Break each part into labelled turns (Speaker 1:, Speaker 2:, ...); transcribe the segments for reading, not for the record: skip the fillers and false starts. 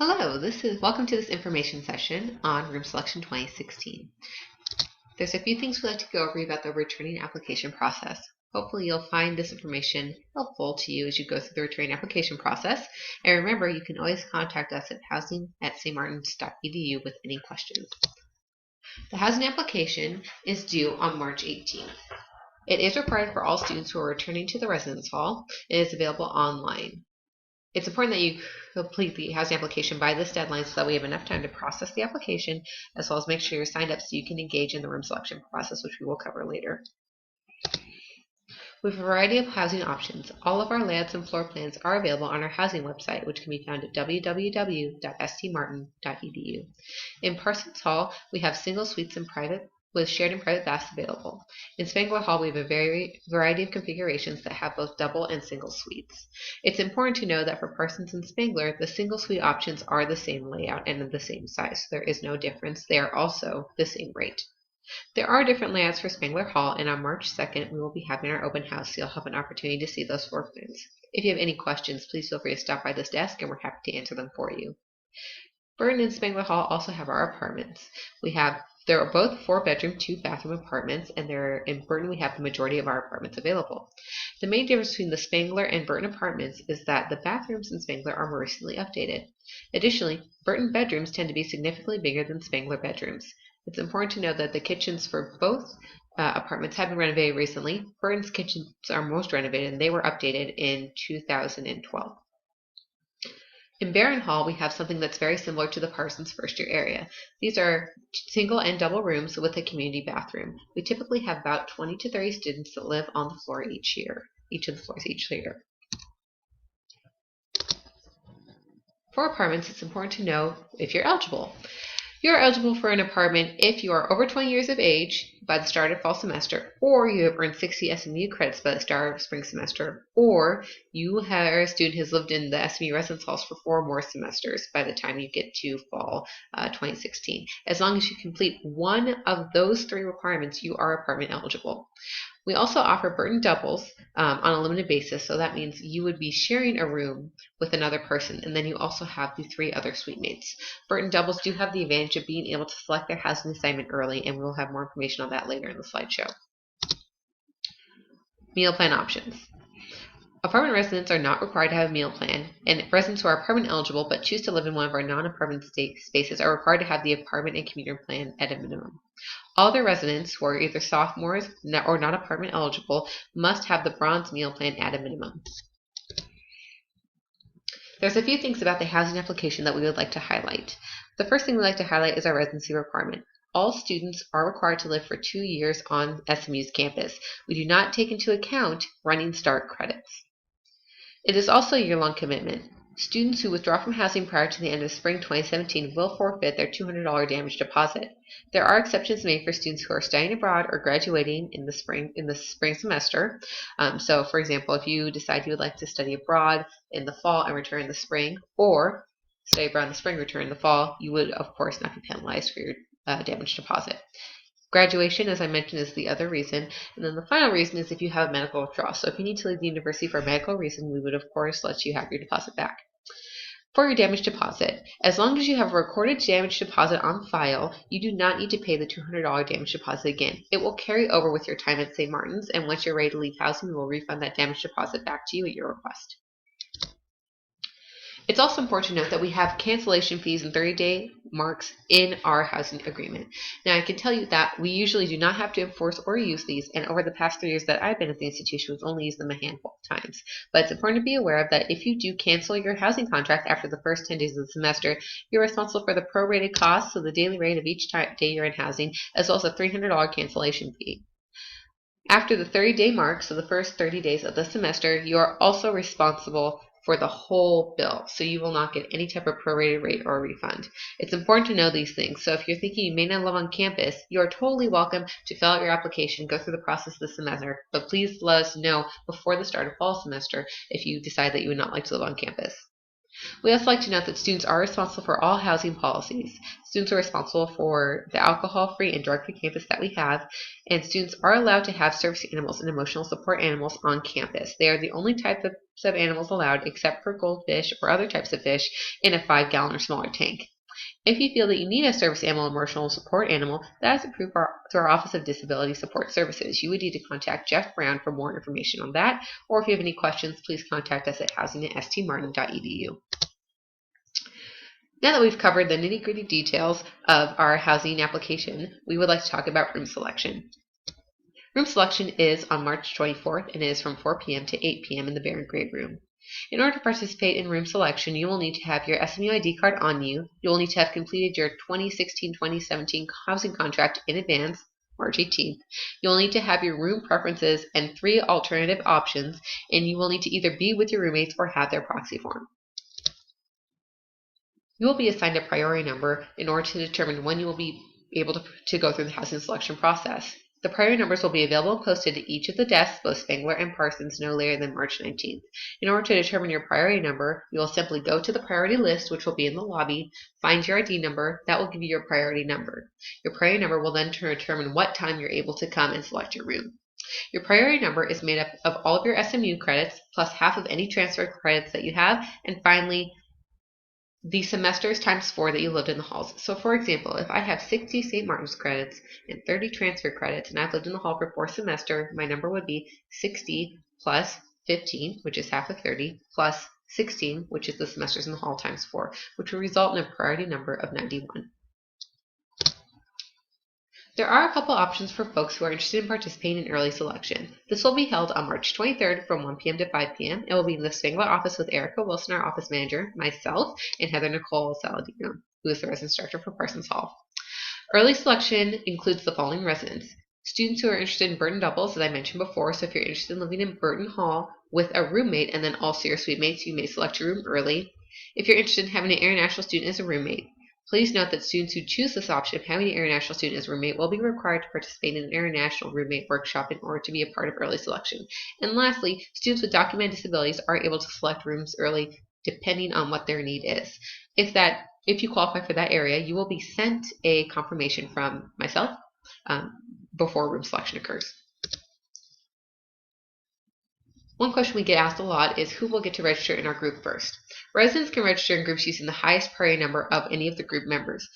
Speaker 1: Hello, welcome to this information session on Room Selection 2016. There's a few things we'd like to go over about the returning application process. Hopefully you'll find this information helpful to you as you go through the returning application process. And remember, you can always contact us at housing@stmartins.edu with any questions. The housing application is due on March 18th. It is required for all students who are returning to the residence hall. It is available online. It's important that you complete the housing application by this deadline so that we have enough time to process the application, as well as make sure you're signed up so you can engage in the room selection process, which we will cover later. We have a variety of housing options. All of our layouts and floor plans are available on our housing website, which can be found at www.stmartin.edu. In Parsons Hall, we have single suites and with shared and private baths available. In Spangler Hall, we have a variety of configurations that have both double and single suites. It's important to know that for Parsons and Spangler, the single suite options are the same layout and the same size. So there is no difference. They are also the same rate. There are different layouts for Spangler Hall, and on March 2nd, we will be having our open house, so you'll have an opportunity to see those floor plans. If you have any questions, please feel free to stop by this desk, and we're happy to answer them for you. Burton and Spangler Hall also have our apartments. There are both 4-bedroom, 2-bathroom apartments, and in Burton we have the majority of our apartments available. The main difference between the Spangler and Burton apartments is that the bathrooms in Spangler are more recently updated. Additionally, Burton bedrooms tend to be significantly bigger than Spangler bedrooms. It's important to know that the kitchens for both apartments have been renovated recently. Burton's kitchens are most renovated, and they were updated in 2012. In Baran Hall, we have something that's very similar to the Parsons first year area. These are single and double rooms with a community bathroom. We typically have about 20 to 30 students that live on the floor each of the floors each year. For apartments, it's important to know if you're eligible. You're eligible for an apartment if you are over 20 years of age by the start of fall semester, or you have earned 60 SMU credits by the start of spring semester, or you are a student who has lived in the SMU residence halls for 4 more semesters by the time you get to fall 2016. As long as you complete one of those 3 requirements, you are apartment eligible. We also offer Burton doubles on a limited basis, so that means you would be sharing a room with another person, and then you also have the 3 other suite mates. Burton doubles do have the advantage of being able to select their housing assignment early, and we'll have more information on that later in the slideshow. Meal plan options. Apartment residents are not required to have a meal plan, and residents who are apartment eligible but choose to live in one of our non-apartment spaces are required to have the apartment and commuter plan at a minimum. All other residents who are either sophomores or not apartment eligible must have the bronze meal plan at a minimum. There's a few things about the housing application that we would like to highlight. The first thing we'd like to highlight is our residency requirement. All students are required to live for 2 years on SMU's campus. We do not take into account running start credits. It is also a year-long commitment. Students who withdraw from housing prior to the end of spring 2017 will forfeit their $200 damage deposit. There are exceptions made for students who are studying abroad or graduating in the spring semester. So, for example, if you decide you would like to study abroad in the fall and return in the spring, or study abroad in the spring, return in the fall, you would, of course, not be penalized for your damage deposit. Graduation, as I mentioned, is the other reason. And then the final reason is if you have medical withdrawal. So if you need to leave the university for a medical reason, we would, of course, let you have your deposit back. For your damage deposit, as long as you have a recorded damage deposit on file, you do not need to pay the $200 damage deposit again. It will carry over with your time at St. Martin's, and once you're ready to leave housing, we will refund that damage deposit back to you at your request. It's also important to note that we have cancellation fees and 30-day marks in our housing agreement. Now, I can tell you that we usually do not have to enforce or use these, and over the past 3 years that I've been at the institution, we've only used them a handful of times. But it's important to be aware of that if you do cancel your housing contract after the first 10 days of the semester, you're responsible for the prorated costs, so the daily rate of each day you're in housing, as well as a $300 cancellation fee. After the 30-day mark, so the first 30 days of the semester, you are also responsible for the whole bill, so you will not get any type of prorated rate or refund. It's important to know these things, so if you're thinking you may not live on campus, you are totally welcome to fill out your application, go through the process this semester, but please let us know before the start of fall semester if you decide that you would not like to live on campus. We also like to note that students are responsible for all housing policies. Students are responsible for the alcohol-free and drug-free campus that we have, and students are allowed to have service animals and emotional support animals on campus. They are the only type of animals allowed, except for goldfish or other types of fish, in a 5-gallon or smaller tank. If you feel that you need a service animal emotional support animal, that is approved through our Office of Disability Support Services. You would need to contact Jeff Brown for more information on that, or if you have any questions, please contact us at housing@stmartin.edu. Now that we've covered the nitty-gritty details of our housing application, we would like to talk about room selection. Room selection is on March 24th and it is from 4 p.m. to 8 p.m. in the Baran Great Room. In order to participate in room selection, you will need to have your SMU ID card on you. You will need to have completed your 2016-2017 housing contract in advance, March 18th. You will need to have your room preferences and 3 alternative options, and you will need to either be with your roommates or have their proxy form. You will be assigned a priority number in order to determine when you will be able to go through the housing selection process. The priority numbers will be available and posted to each of the desks, both Spangler and Parsons, no later than March 19th. In order to determine your priority number, you will simply go to the priority list, which will be in the lobby, find your ID number, that will give you your priority number. Your priority number will then determine what time you're able to come and select your room. Your priority number is made up of all of your SMU credits, plus half of any transfer credits that you have, and finally, the semesters times 4 that you lived in the halls. So for example, if I have 60 St. Martin's credits and 30 transfer credits and I've lived in the hall for 4 semesters, my number would be 60 plus 15, which is half of 30, plus 16, which is the semesters in the hall times 4, which will result in a priority number of 91. There are a couple options for folks who are interested in participating in early selection. This will be held on March 23rd from 1 p.m. to 5 p.m. It will be in the Spangler office with Erica Wilson, our office manager, myself, and Heather Nicole Saladino, who is the residence director for Parsons Hall. Early selection includes the following residents. Students who are interested in Burton doubles, as I mentioned before, so if you're interested in living in Burton Hall with a roommate and then also your suite mates, you may select your room early. If you're interested in having an international student as a roommate, please note that students who choose this option of having an international student as a roommate will be required to participate in an international roommate workshop in order to be a part of early selection. And lastly, students with documented disabilities are able to select rooms early depending on what their need is. If you qualify for that area, you will be sent a confirmation from myself before room selection occurs. One question we get asked a lot is who will get to register in our group first. Residents can register in groups using the highest priority number of any of the group members.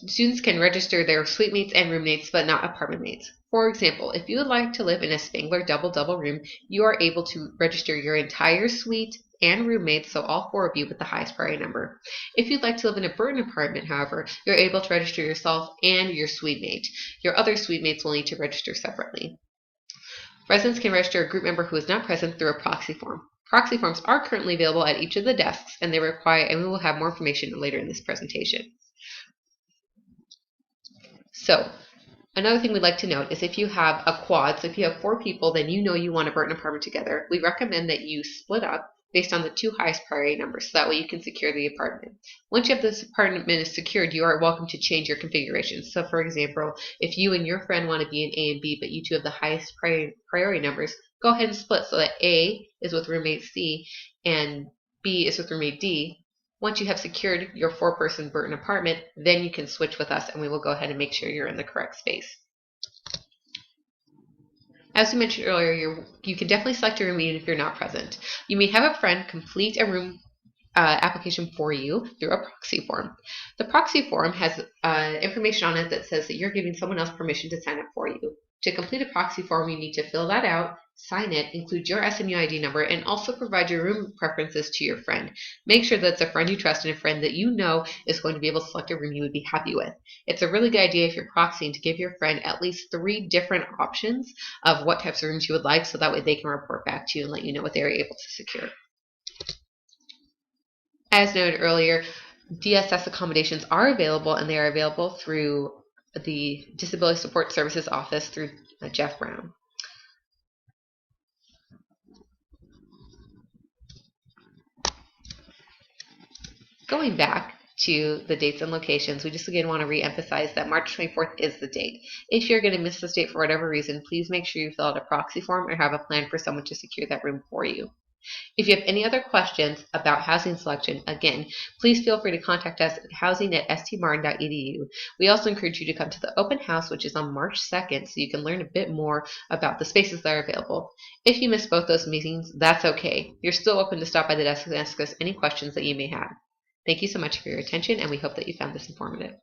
Speaker 1: Students can register their suite mates and roommates, but not apartment mates. For example, if you would like to live in a Spangler double room, you are able to register your entire suite and roommates, so all 4 of you, with the highest priority number. If you'd like to live in a Burton apartment, however, you're able to register yourself and your suite mate. Your other suite mates will need to register separately. Residents can register a group member who is not present through a proxy form. Proxy forms are currently available at each of the desks, and we will have more information later in this presentation. So, another thing we'd like to note is if you have a quad, so if you have 4 people, then you know you want a Burton apartment together, we recommend that you split up based on the 2 highest priority numbers, so that way you can secure the apartment. Once you have this apartment secured, you are welcome to change your configuration. So for example, if you and your friend want to be in A and B, but you 2 have the highest priority numbers, go ahead and split so that A is with roommate C and B is with roommate D. Once you have secured your 4-person Burton apartment, then you can switch with us and we will go ahead and make sure you're in the correct space. As we mentioned earlier, you can definitely select a room even if you're not present. You may have a friend complete a room application for you through a proxy form. The proxy form has information on it that says that you're giving someone else permission to sign up for you. To complete a proxy form, you need to fill that out, sign it, include your SMU ID number, and also provide your room preferences to your friend. Make sure that it's a friend you trust and a friend that you know is going to be able to select a room you would be happy with. It's a really good idea if you're proxying to give your friend at least 3 different options of what types of rooms you would like, so that way they can report back to you and let you know what they are able to secure. As noted earlier, DSS accommodations are available, and they are available through the Disability Support Services Office through Jeff Brown. Going back to the dates and locations, we just again want to re-emphasize that March 24th is the date. If you're going to miss this date for whatever reason, please make sure you fill out a proxy form or have a plan for someone to secure that room for you. If you have any other questions about housing selection, again, please feel free to contact us at housing@stmartin.edu. We also encourage you to come to the open house, which is on March 2nd, so you can learn a bit more about the spaces that are available. If you missed both those meetings, that's okay. You're still welcome to stop by the desk and ask us any questions that you may have. Thank you so much for your attention, and we hope that you found this informative.